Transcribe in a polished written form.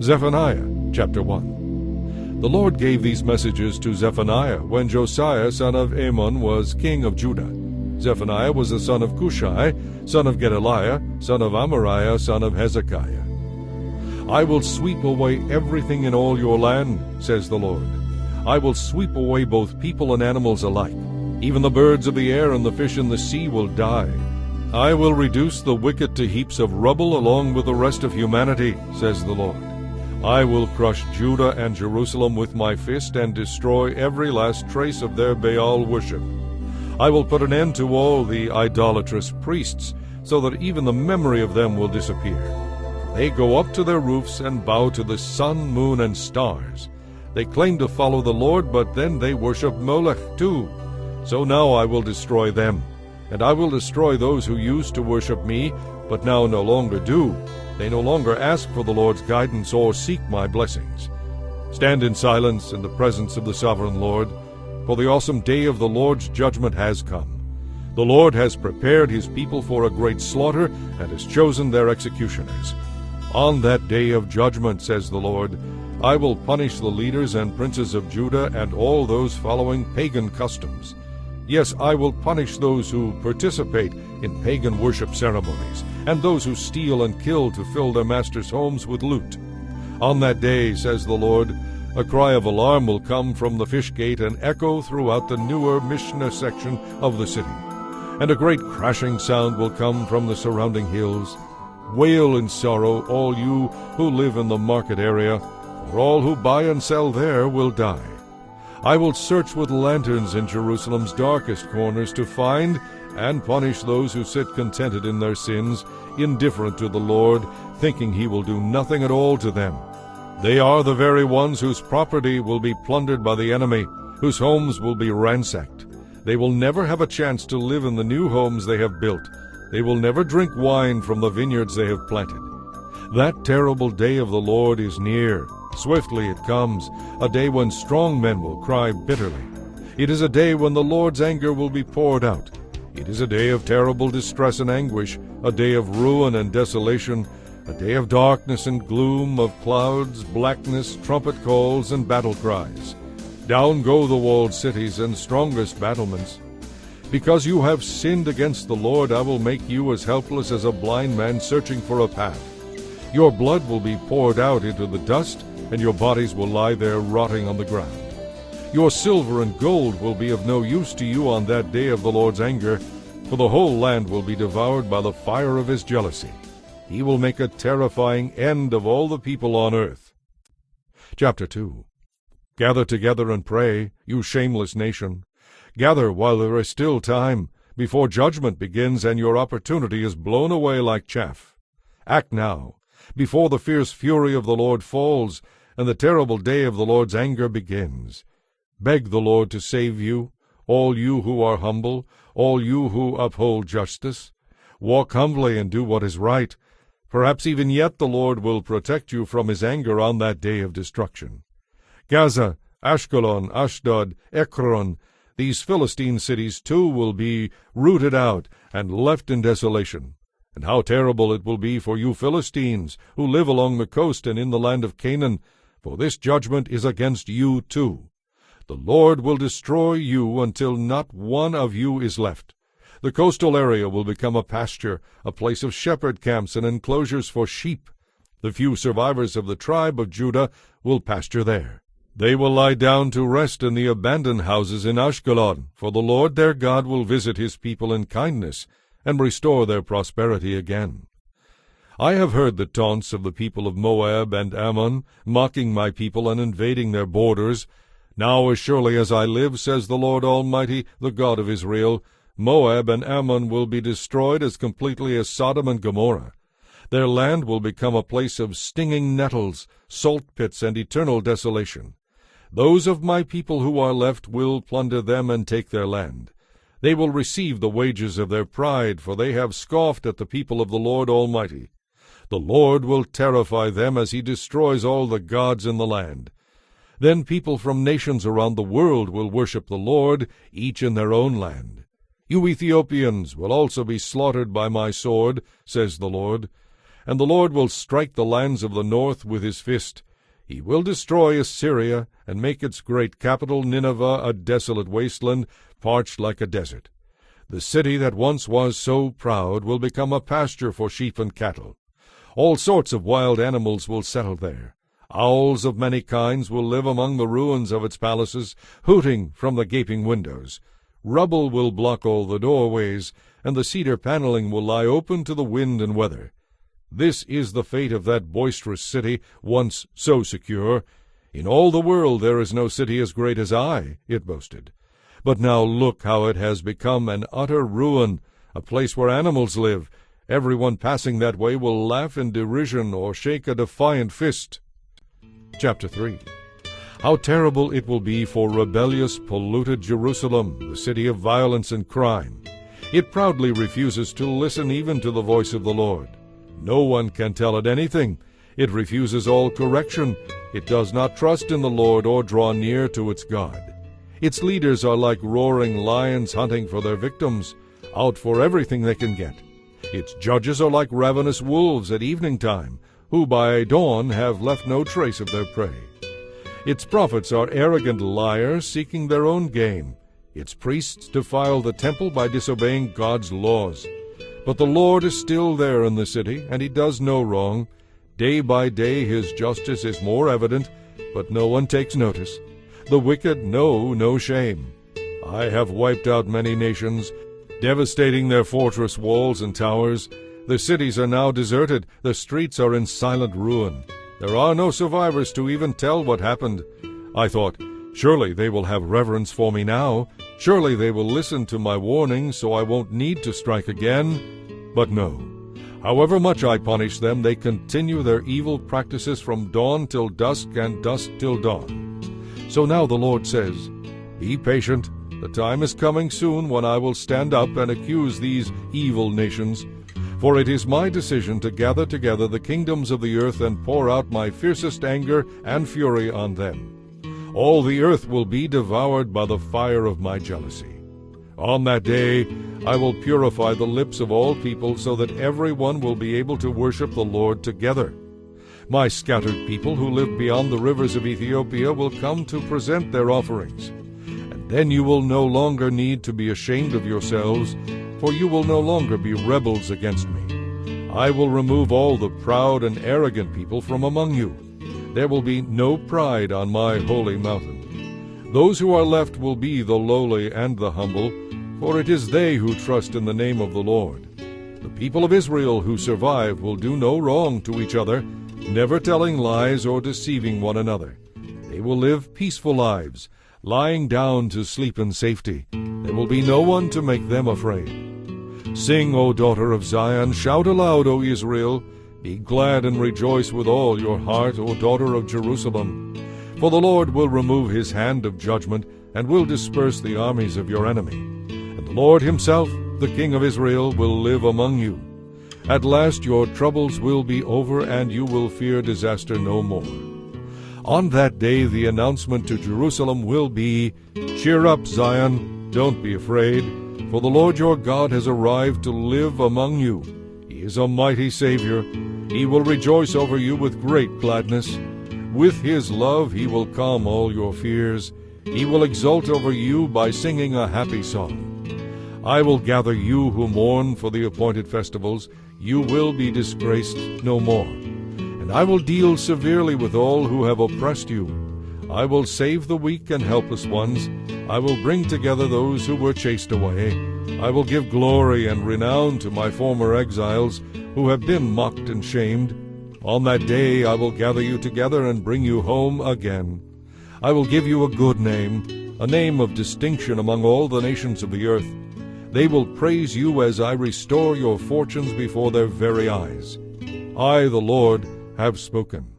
Zephaniah chapter 1. The Lord gave these messages to Zephaniah when Josiah son of Ammon was king of Judah. Zephaniah was the son of Cushai, son of Gedaliah, son of Amariah, son of Hezekiah. I will sweep away everything in all your land, says the Lord. I will sweep away both people and animals alike. Even the birds of the air and the fish in the sea will die. I will reduce the wicked to heaps of rubble along with the rest of humanity, says the Lord. I will crush Judah and Jerusalem with my fist and destroy every last trace of their Baal worship. I will put an end to all the idolatrous priests, so that even the memory of them will disappear. They go up to their roofs and bow to the sun, moon, and stars. They claim to follow the Lord, but then they worship Molech too. So now I will destroy them, and I will destroy those who used to worship me, but now no longer do. They no longer ask for the Lord's guidance or seek my blessings. Stand in silence in the presence of the sovereign Lord, for the awesome day of the Lord's judgment has come. The Lord has prepared his people for a great slaughter and has chosen their executioners. On that day of judgment, says the Lord, I will punish the leaders and princes of Judah and all those following pagan customs. Yes, I will punish those who participate in pagan worship ceremonies, and those who steal and kill to fill their masters' homes with loot. On that day, says the Lord, a cry of alarm will come from the fish gate and echo throughout the newer Mishnah section of the city. And a great crashing sound will come from the surrounding hills. Wail in sorrow, all you who live in the market area, for all who buy and sell there will die. I will search with lanterns in Jerusalem's darkest corners to find and punish those who sit contented in their sins, indifferent to the Lord, thinking he will do nothing at all to them. They are the very ones whose property will be plundered by the enemy, whose homes will be ransacked. They will never have a chance to live in the new homes they have built. They will never drink wine from the vineyards they have planted. That terrible day of the Lord is near. Swiftly it comes, a day when strong men will cry bitterly. It is a day when the Lord's anger will be poured out. It is a day of terrible distress and anguish, a day of ruin and desolation, a day of darkness and gloom, of clouds, blackness, trumpet calls, and battle cries. Down go the walled cities and strongest battlements. Because you have sinned against the Lord, I will make you as helpless as a blind man searching for a path. Your blood will be poured out into the dust, and your bodies will lie there rotting on the ground. Your silver and gold will be of no use to you on that day of the Lord's anger, for the whole land will be devoured by the fire of his jealousy. He will make a terrifying end of all the people on earth. Chapter 2. Gather together and pray, you shameless nation. Gather while there is still time, before judgment begins and your opportunity is blown away like chaff. Act now, before the fierce fury of the Lord falls, and the terrible day of the Lord's anger begins. Beg the Lord to save you, all you who are humble, all you who uphold justice. Walk humbly and do what is right. Perhaps even yet the Lord will protect you from his anger on that day of destruction. Gaza, Ashkelon, Ashdod, Ekron, these Philistine cities too will be rooted out and left in desolation. And how terrible it will be for you Philistines, who live along the coast and in the land of Canaan, for this judgment is against you too. The Lord will destroy you until not one of you is left. The coastal area will become a pasture, a place of shepherd camps and enclosures for sheep. The few survivors of the tribe of Judah will pasture there. They will lie down to rest in the abandoned houses in Ashkelon, for the Lord their God will visit his people in kindness and restore their prosperity again. I have heard the taunts of the people of Moab and Ammon, mocking my people and invading their borders. Now as surely as I live, says the Lord Almighty, the God of Israel, Moab and Ammon will be destroyed as completely as Sodom and Gomorrah. Their land will become a place of stinging nettles, salt pits, and eternal desolation. Those of my people who are left will plunder them and take their land. They will receive the wages of their pride, for they have scoffed at the people of the Lord Almighty. The Lord will terrify them as he destroys all the gods in the land. Then people from nations around the world will worship the Lord, each in their own land. You Ethiopians will also be slaughtered by my sword, says the Lord. And the Lord will strike the lands of the north with his fist. He will destroy Assyria, and make its great capital Nineveh a desolate wasteland, parched like a desert. The city that once was so proud will become a pasture for sheep and cattle. All sorts of wild animals will settle there. Owls of many kinds will live among the ruins of its palaces, hooting from the gaping windows. Rubble will block all the doorways, and the cedar paneling will lie open to the wind and weather. This is the fate of that boisterous city, once so secure. In all the world there is no city as great as I, it boasted. But now look how it has become an utter ruin, a place where animals live. Everyone passing that way will laugh in derision or shake a defiant fist. Chapter 3. How terrible it will be for rebellious, polluted Jerusalem, the city of violence and crime. It proudly refuses to listen even to the voice of the Lord. No one can tell it anything. It refuses all correction. It does not trust in the Lord or draw near to its God. Its leaders are like roaring lions hunting for their victims, out for everything they can get. Its judges are like ravenous wolves at evening time, who by dawn have left no trace of their prey. Its prophets are arrogant liars seeking their own gain. Its priests defile the temple by disobeying God's laws. But the Lord is still there in the city, and he does no wrong. Day by day his justice is more evident, but no one takes notice. The wicked know no shame. I have wiped out many nations, devastating their fortress walls and towers. The cities are now deserted, the streets are in silent ruin. There are no survivors to even tell what happened. I thought, surely they will have reverence for me now. Surely they will listen to my warning, so I won't need to strike again. But no. However much I punish them, they continue their evil practices from dawn till dusk and dusk till dawn. So now the Lord says, be patient. The time is coming soon when I will stand up and accuse these evil nations. For it is my decision to gather together the kingdoms of the earth and pour out my fiercest anger and fury on them. All the earth will be devoured by the fire of my jealousy. On that day I will purify the lips of all people, so that everyone will be able to worship the Lord together. My scattered people who live beyond the rivers of Ethiopia will come to present their offerings. And then you will no longer need to be ashamed of yourselves, for you will no longer be rebels against me. I will remove all the proud and arrogant people from among you. There will be no pride on my holy mountain. Those who are left will be the lowly and the humble, for it is they who trust in the name of the Lord. The people of Israel who survive will do no wrong to each other, never telling lies or deceiving one another. They will live peaceful lives, lying down to sleep in safety. There will be no one to make them afraid. Sing, O daughter of Zion, shout aloud, O Israel. Be glad and rejoice with all your heart, O daughter of Jerusalem. For the Lord will remove his hand of judgment, and will disperse the armies of your enemy. And the Lord himself, the King of Israel, will live among you. At last your troubles will be over, and you will fear disaster no more. On that day the announcement to Jerusalem will be, cheer up, Zion, don't be afraid, for the Lord your God has arrived to live among you. He is a mighty Savior. He will rejoice over you with great gladness. With his love he will calm all your fears. He will exult over you by singing a happy song. I will gather you who mourn for the appointed festivals. You will be disgraced no more. And I will deal severely with all who have oppressed you. I will save the weak and helpless ones. I will bring together those who were chased away. I will give glory and renown to my former exiles, who have been mocked and shamed. On that day I will gather you together and bring you home again. I will give you a good name, a name of distinction among all the nations of the earth. They will praise you as I restore your fortunes before their very eyes. I, the Lord, have spoken.